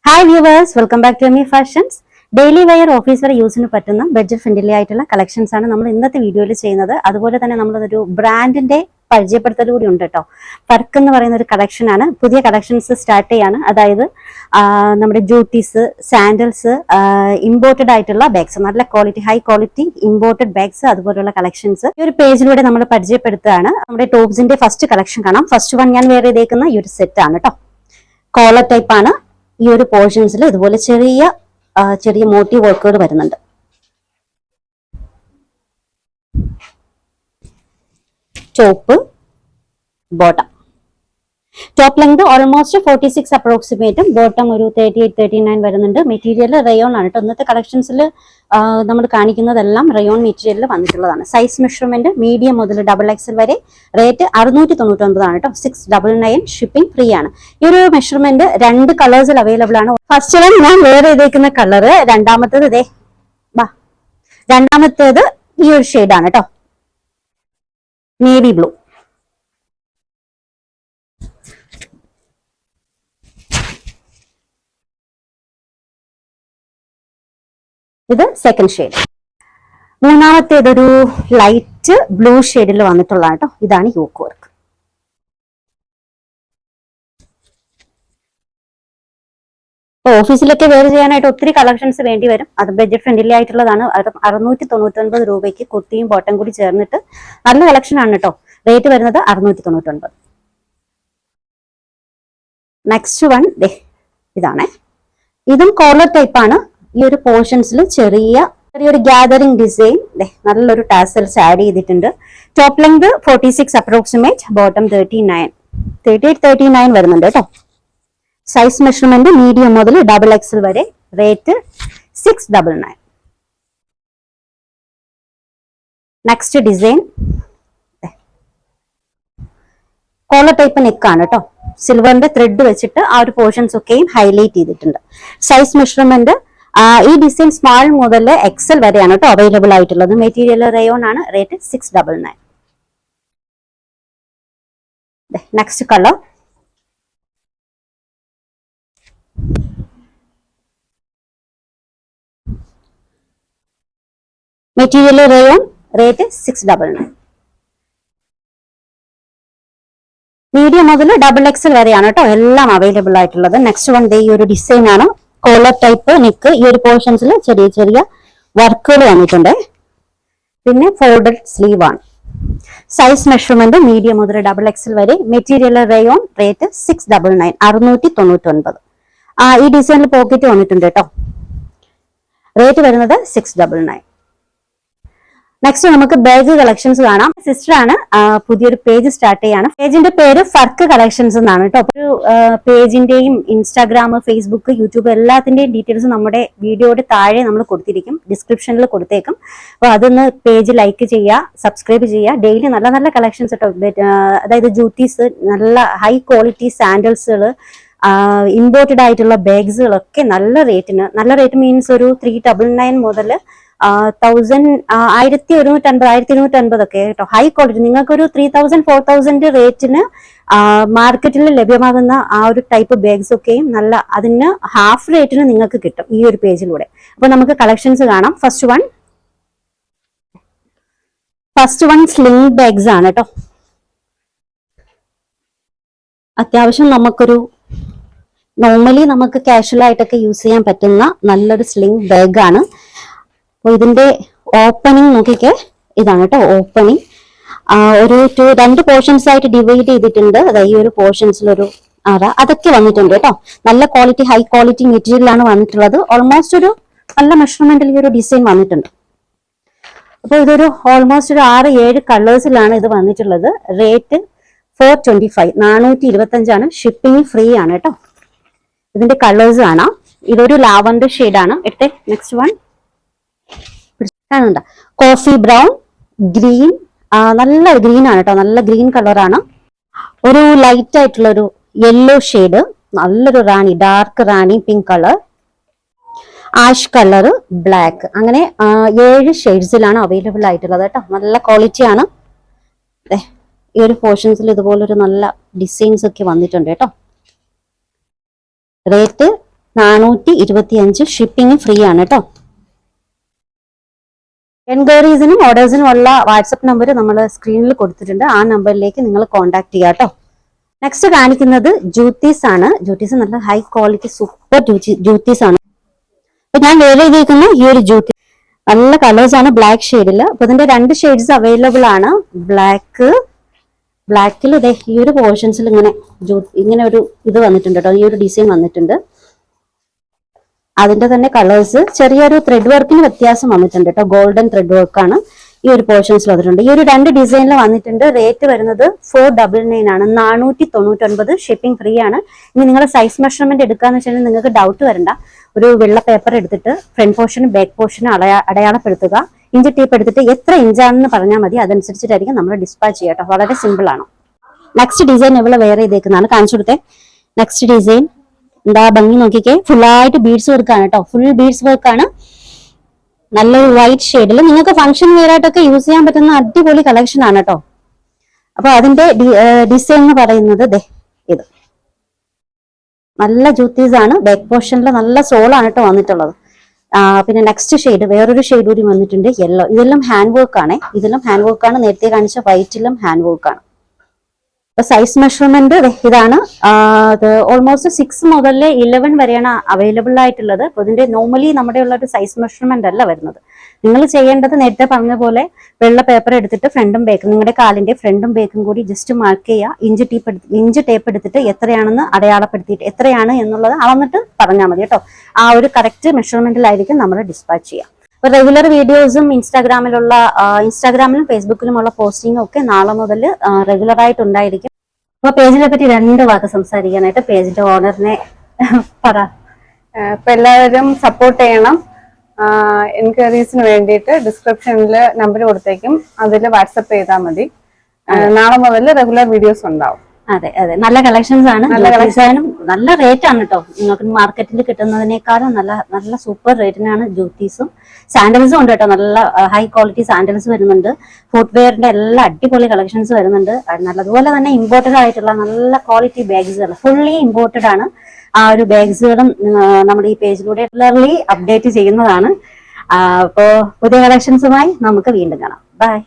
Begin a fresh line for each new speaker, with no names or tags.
Hi viewers, welcome back to Ami Fashions. Daily wear office wear യൂസിന് പറ്റുന്ന budget friendly ആയിട്ടുള്ള collections ആണ് നമ്മൾ ഇന്നത്തെ വീഡിയോയിൽ ചെയ്യുന്നത്. അതുപോലെ തന്നെ നമ്മളൊരു ബ്രാൻഡിന്റെ പരിചയപ്പെടുത്തൽ കൂടി ഉണ്ട് കേട്ടോ. ഫർക്ക് എന്ന് പറയുന്ന ഒരു കളക്ഷൻ ആണ്. പുതിയ കളക്ഷൻസ് സ്റ്റാർട്ട് ചെയ്യാണ്. അതായത് നമ്മുടെ ജൂട്ടീസ്, സാൻഡൽസ്, ഇമ്പോർട്ടഡ് ആയിട്ടുള്ള ബാഗ്സ്, നല്ല quality, high quality imported bags, അതുപോലുള്ള കളക്ഷൻസ് ഈ ഒരു പേജിലൂടെ നമ്മൾ പരിചയപ്പെടുത്തുകയാണ്. നമ്മുടെ ടോപ്സിന്റെ ഫസ്റ്റ് കളക്ഷൻ കാണാം. ഫസ്റ്റ് വൺ ഞാൻ വേറെ ചെയ്തേക്കുന്ന ഈ ഒരു സെറ്റ് ആണ് കേട്ടോ. കോളർ ടൈപ്പ് ആണ്. ഈ ഒരു പോർഷൻസിൽ ഇതുപോലെ ചെറിയ മോട്ടീവ് വർക്കുകൾ വരുന്നുണ്ട്. Top, bottom. Top length almost 46 അപ്രോക്സിമേറ്റും, ബോട്ടം ഒരു 38-39 വരുന്നുണ്ട്. മെറ്റീരിയൽ റയോൺ ആണ് കേട്ടോ. ഇന്നത്തെ കളക്ഷൻസിൽ നമ്മൾ കാണിക്കുന്നതെല്ലാം റയോൺ മെറ്റീരിയലിൽ വന്നിട്ടുള്ളതാണ്. സൈസ് മെഷർമെന്റ് മീഡിയം മുതൽ XXL വരെ. റേറ്റ് 699 ആണ് കേട്ടോ. 699. ഷിപ്പിംഗ് ഫ്രീ ആണ്. ഈ ഒരു മെഷർമെന്റ് രണ്ട് കളേഴ്സിൽ അവൈലബിൾ ആണ്. ഫസ്റ്റ് വൺ ഞാൻ വേറെ ചെയ്തേക്കുന്ന കളറ്, രണ്ടാമത്തേത് ഈ ഒരു ഷെയ്ഡാണ് കേട്ടോ, നേവി ബ്ലൂ. ഇത് സെക്കൻഡ് ഷെയ്ഡ്. മൂന്നാമത്തേതൊരു ലൈറ്റ് ബ്ലൂ ഷെയ്ഡിൽ വന്നിട്ടുള്ളതാണ് കേട്ടോ. ഇതാണ് യോക്ക് വർക്ക്. ഓഫീസിലൊക്കെ വെയർ ചെയ്യാനായിട്ട് ഒത്തിരി കളക്ഷൻസ് വേണ്ടി വരും. അത് ബഡ്ജറ്റ് ഫ്രണ്ട്ലി ആയിട്ടുള്ളതാണ്. 699 രൂപയ്ക്ക് കുർത്തിയും ബോട്ടം കൂടി ചേർന്നിട്ട് നല്ല കളക്ഷൻ ആണ് കേട്ടോ. റേറ്റ് വരുന്നത് 699. നെക്സ്റ്റ് വൺ ഇതാണേ. ഇതും കോളർ ടൈപ്പ് ആണ്. ഈ ഒരു പോർഷൻസിൽ ചെറിയൊരു ഗ്യാതറിംഗ് ഡിസൈൻ, നല്ലൊരു ടാസൽസ് ആഡ് ചെയ്തിട്ടുണ്ട്. ടോപ്പ് ലെങ്ത് 46 അപ്രോക്സിമേറ്റ്, ബോട്ടം 38-39 വരുന്നുണ്ട് കേട്ടോ. സൈസ് മെഷർമെന്റ് മീഡിയം മുതൽ XXL വരെ. Rate 699. Next design collar type നെക്കാണ് കേട്ടോ. സിൽവറിന്റെ ത്രെഡ് വെച്ചിട്ട് ആ ഒരു പോർഷൻസ് ഒക്കെയും ഹൈലൈറ്റ് ചെയ്തിട്ടുണ്ട്. സൈസ് മെഷർമെന്റ് ഈ ഡിസൈൻ സ്മാൾ മുതൽ XL വരെയാണ് കേട്ടോ അവൈലബിൾ ആയിട്ടുള്ളത്. മെറ്റീരിയൽ റയോൺ ആണ്. Rate 699. Next colour material rayon. Rate 699. Medium മുതൽ XXL വരെയാണ് കേട്ടോ എല്ലാം അവൈലബിൾ ആയിട്ടുള്ളത്. നെക്സ്റ്റ് വൺ ഈ ഒരു ഡിസൈൻ ആണ്. Collar type neck. ഈ ഒരു പോർഷൻസിൽ ചെറിയ വർക്കുകൾ വന്നിട്ടുണ്ട്. പിന്നെ ഫോൾഡഡ് സ്ലീവ് ആണ്. സൈസ് മെഷർമെന്റ് മീഡിയം മുതൽ XXL വരെ. Material rayon. റേറ്റ് 699. 699. ഈ ഡിസൈനിൽ പോക്കറ്റ് വന്നിട്ടുണ്ട് കേട്ടോ. റേറ്റ് വരുന്നത് 699. നെക്സ്റ്റ് നമുക്ക് ബാഗ് കളക്ഷൻസ് കാണാം. സിസ്റ്റർ ആണ് പുതിയൊരു പേജ് സ്റ്റാർട്ട് ചെയ്യാണ്. പേജിന്റെ പേര് ഫർക്ക് കളക്ഷൻസ് എന്നാണ് കേട്ടോ. ഒരു പേജിന്റെയും ഇൻസ്റ്റാഗ്രാം, ഫേസ്ബുക്ക്, യൂട്യൂബ് എല്ലാത്തിന്റെയും ഡീറ്റെയിൽസ് നമ്മുടെ വീഡിയോയുടെ താഴെ നമ്മൾ കൊടുത്തിരിക്കും, ഡിസ്ക്രിപ്ഷനിൽ കൊടുത്തേക്കും. അപ്പൊ അതൊന്ന് പേജ് ലൈക്ക് ചെയ്യുക, സബ്സ്ക്രൈബ് ചെയ്യുക. ഡെയിലി നല്ല നല്ല കളക്ഷൻസ് കേട്ടോ. അതായത് ജൂട്ടീസ്, നല്ല ഹൈ ക്വാളിറ്റി സാൻഡൽസുകൾ, ഇമ്പോർട്ടഡ് ആയിട്ടുള്ള ബാഗ്സുകളൊക്കെ നല്ല റേറ്റ് മീൻസ് ഒരു 399 മുതൽ 1150 ഒക്കെ കേട്ടോ. High quality. നിങ്ങൾക്കൊരു 3000-4000 റേറ്റിന് മാർക്കറ്റിൽ ലഭ്യമാകുന്ന ആ ഒരു ടൈപ്പ് ബാഗ്സ് ഒക്കെയും നല്ല അതിന് ഹാഫ് റേറ്റിന് നിങ്ങൾക്ക് കിട്ടും ഈ ഒരു പേജിലൂടെ. അപ്പൊ നമുക്ക് കളക്ഷൻസ് കാണാം. ഫസ്റ്റ് വൺ സ്ലിംഗ് ബാഗ്സ് ആണ് കേട്ടോ. അത്യാവശ്യം നോർമലി നമുക്ക് കാഷ്വൽ ആയിട്ടൊക്കെ യൂസ് ചെയ്യാൻ പറ്റുന്ന നല്ലൊരു സ്ലിംഗ് ബാഗ് ആണ്. അപ്പൊ ഇതിന്റെ ഓപ്പണിംഗ് നോക്കിക്കേ, ഇതാണ് കേട്ടോ ഓപ്പണിംഗ്. രണ്ട് പോർഷൻസ് ആയിട്ട് ഡിവൈഡ് ചെയ്തിട്ടുണ്ട്. അതായത് ഈ ഒരു പോർഷൻസിലൊരു അതൊക്കെ വന്നിട്ടുണ്ട് കേട്ടോ. നല്ല ക്വാളിറ്റി, ഹൈ ക്വാളിറ്റി മെറ്റീരിയലാണ് വന്നിട്ടുള്ളത്. ഓൾമോസ്റ്റ് ഒരു നല്ല മെഷർമെന്റിൽ ഈ ഒരു ഡിസൈൻ വന്നിട്ടുണ്ട്. അപ്പൊ ഇതൊരു ഓൾമോസ്റ്റ് ഒരു 6-7 കളേഴ്സിലാണ് ഇത് വന്നിട്ടുള്ളത്. റേറ്റ് 425. 425 ഷിപ്പിംഗ് ഫ്രീ ആണ് കേട്ടോ. ഇതിന്റെ കളേഴ്സ് കാണാം. ഇതൊരു ലാവൻഡർ ഷെയ്ഡാണ്. നെക്സ്റ്റ് വൺ കാണുന്നുണ്ട്. കോഫി ബ്രൗൺ, ഗ്രീൻ, നല്ല ഗ്രീൻ ആണ് കേട്ടോ. നല്ല ഗ്രീൻ കളറാണ്. ഒരു ലൈറ്റ് ആയിട്ടുള്ള ഒരു യെല്ലോ ഷെയ്ഡ്, നല്ലൊരു dark rani pink colour, ash colour, black. അങ്ങനെ 7 ഷെയ്ഡ്സിലാണ് അവൈലബിൾ ആയിട്ടുള്ളത് കേട്ടോ. നല്ല ക്വാളിറ്റി ആണ്. ഈ ഒരു പോർഷൻസിൽ ഇതുപോലൊരു നല്ല ഡിസൈൻസ് ഒക്കെ വന്നിട്ടുണ്ട് കേട്ടോ. റേറ്റ് 425. ഷിപ്പിംഗ് ഫ്രീ ആണ് കേട്ടോ. എൻക്വയറീസിനും ഓർഡേഴ്സിനും ഉള്ള വാട്സപ്പ് നമ്പർ നമ്മൾ സ്ക്രീനിൽ കൊടുത്തിട്ടുണ്ട്. ആ നമ്പറിലേക്ക് നിങ്ങൾ കോൺടാക്ട് ചെയ്യാം കേട്ടോ. നെക്സ്റ്റ് കാണിക്കുന്നത് ജൂത്തീസ് ആണ്. ജൂത്തീസ് നല്ല ഹൈ ക്വാളിറ്റി സൂപ്പർ ജൂത്തീസ് ആണ്. അപ്പൊ ഞാൻ വേറെ ചെയ്തിരിക്കുന്ന ഈ ഒരു ജൂത്തി നല്ല കളേഴ്സ് ആണ്, ബ്ലാക്ക് ഷെയ്ഡില്. അപ്പൊ ഇതിന്റെ 2 ഷെയ്ഡ്സ് അവൈലബിൾ ആണ്. ബ്ലാക്കിൽ ഈ ഒരു പോർഷൻസിൽ ഇങ്ങനെ ഒരു ഇത് വന്നിട്ടുണ്ട് കേട്ടോ, ഈ ഒരു ഡിസൈൻ വന്നിട്ടുണ്ട്. അതിന്റെ തന്നെ കളേഴ്സ് ചെറിയൊരു ത്രെഡ് വർക്കിന് വ്യത്യാസം വന്നിട്ടുണ്ട് കേട്ടോ. ഗോൾഡൻ ത്രെഡ് വർക്കാണ് ഈ ഒരു പോർഷൻസിൽ വന്നിട്ടുണ്ട്. ഈ ഒരു 2 ഡിസൈനിൽ വന്നിട്ടുണ്ട്. റേറ്റ് വരുന്നത് 499 ആണ്. 499. ഷിപ്പിംഗ് ഫ്രീ ആണ്. ഇനി നിങ്ങളുടെ സൈസ് മെഷർമെന്റ് എടുക്കാന്ന് വെച്ചാൽ നിങ്ങൾക്ക് ഡൗട്ട് വരണ്ട. ഒരു വെള്ള പേപ്പർ എടുത്തിട്ട് ഫ്രണ്ട് പോർഷനും ബാക്ക് പോർഷനും അടയാളപ്പെടുത്തുക. ഇഞ്ച് ടേപ്പ് എടുത്തിട്ട് എത്ര ഇഞ്ചാണെന്ന് പറഞ്ഞാൽ മതി. അതനുസരിച്ചിട്ടായിരിക്കും നമ്മൾ ഡിസ്പാച്ച് ചെയ്യുക കേട്ടോ. വളരെ സിമ്പിൾ ആണ്. നെക്സ്റ്റ് ഡിസൈൻ ഇവിടെ വേറെ ചെയ്തേക്കുന്നതാണ്, കാണിച്ചു കൊടുത്തേ. നെക്സ്റ്റ് ഡിസൈൻ എന്താ ഭംഗി നോക്കിക്കേ. ഫുള്ളായിട്ട് ബീഡ്സ് വർക്കാണ് കേട്ടോ. ഫുൾ ബീഡ്സ് വർക്കാണ്. നല്ലൊരു വൈറ്റ് ഷെയ്ഡിൽ നിങ്ങൾക്ക് ഫംഗ്ഷൻ വെയർ ആയിട്ടൊക്കെ യൂസ് ചെയ്യാൻ പറ്റുന്ന അടിപൊളി കളക്ഷൻ ആണ് കേട്ടോ. അപ്പൊ അതിന്റെ ഡിസൈൻ എന്ന് പറയുന്നത് ഇത് നല്ല ജൂത്തീസ് ആണ്. ബാക്ക് പോർഷനിൽ നല്ല സോളാണ് കേട്ടോ വന്നിട്ടുള്ളത്. പിന്നെ നെക്സ്റ്റ് ഷെയ്ഡ് വേറൊരു ഷെയ്ഡ് കൂടി വന്നിട്ടുണ്ട്, യെല്ലോ. ഇതെല്ലാം ഹാൻഡ് വർക്ക് ആണ്. നേരത്തെ കാണിച്ച വൈറ്റിലും ഹാൻഡ് വർക്ക് ആണ്. സൈസ് മെഷർമെന്റ് ഇതാണ്. ഓൾമോസ്റ്റ് 6 മുതൽ 11 വരെയാണ് അവൈലബിൾ ആയിട്ടുള്ളത്. അപ്പൊ ഇതിന്റെ നോർമലി നമ്മുടെ ഉള്ള ഒരു സൈസ് മെഷർമെന്റ് അല്ല വരുന്നത്. നിങ്ങൾ ചെയ്യേണ്ടത് നേരത്തെ പറഞ്ഞ പോലെ വെള്ള പേപ്പർ എടുത്തിട്ട് ഫ്രണ്ടും ബേക്കും, നിങ്ങളുടെ കാലിന്റെ ഫ്രണ്ടും ബേക്കും കൂടി ജസ്റ്റ് മാർക്ക് ചെയ്യുക. ഇഞ്ച് ടേപ്പ് എടുത്തിട്ട് എത്രയാണെന്ന് അടയാളപ്പെടുത്തിയിട്ട് എത്രയാണ് എന്നുള്ളത് അളന്നിട്ട് പറഞ്ഞാൽ മതി കേട്ടോ. ആ ഒരു കറക്റ്റ് മെഷർമെന്റിലായിരിക്കും നമ്മൾ ഡിസ്പാച്ച് ചെയ്യുക. അപ്പൊ റെഗുലർ വീഡിയോസും ഇൻസ്റ്റാഗ്രാമിലും ഫേസ്ബുക്കിലുമുള്ള പോസ്റ്റിംഗും ഒക്കെ നാളെ മുതൽ റെഗുലർ ആയിട്ട് ഉണ്ടായിരിക്കും. അപ്പൊ പേജിനെ പറ്റി 2 വാക്ക് സംസാരിക്കാനായിട്ട് പേജിന്റെ ഓണറിനെ പറ.
ഇപ്പൊ എല്ലാവരും സപ്പോർട്ട് ചെയ്യണം. എൻക്വയറീസിന് വേണ്ടിയിട്ട് ഡിസ്ക്രിപ്ഷനിൽ നമ്പർ കൊടുത്തേക്കും, അതിൽ വാട്സപ്പ് ചെയ്താൽ മതി. നാളെ മുതൽ റെഗുലർ വീഡിയോസ് ഉണ്ടാവും.
അതെ, നല്ല കളക്ഷൻസ് ആണ്. നല്ല റേറ്റ് ആണ് കേട്ടോ. നിങ്ങൾക്ക് മാർക്കറ്റിൽ കിട്ടുന്നതിനേക്കാളും നല്ല സൂപ്പർ റേറ്റിനാണ് ജൂത്തീസും സാൻഡൽസും ഉണ്ട് കേട്ടോ. നല്ല ഹൈ ക്വാളിറ്റി സാൻഡൽസ് വരുന്നുണ്ട്. ഫുട്വെയറിന്റെ എല്ലാ അടിപൊളി കളക്ഷൻസ് വരുന്നുണ്ട്. നല്ലതുപോലെ തന്നെ ഇമ്പോർട്ടഡ് ആയിട്ടുള്ള നല്ല ക്വാളിറ്റി ബാഗ്സുകൾ ഫുള്ളി ഇമ്പോർട്ടഡ് ആണ്. ആ ഒരു ബാഗ്സുകളും നമ്മുടെ ഈ പേജിലൂടെ റെഗുലർലി അപ്ഡേറ്റ് ചെയ്യുന്നതാണ്. അപ്പോ പുതിയ കളക്ഷൻസുമായി നമുക്ക് വീണ്ടും കാണാം. ബൈ.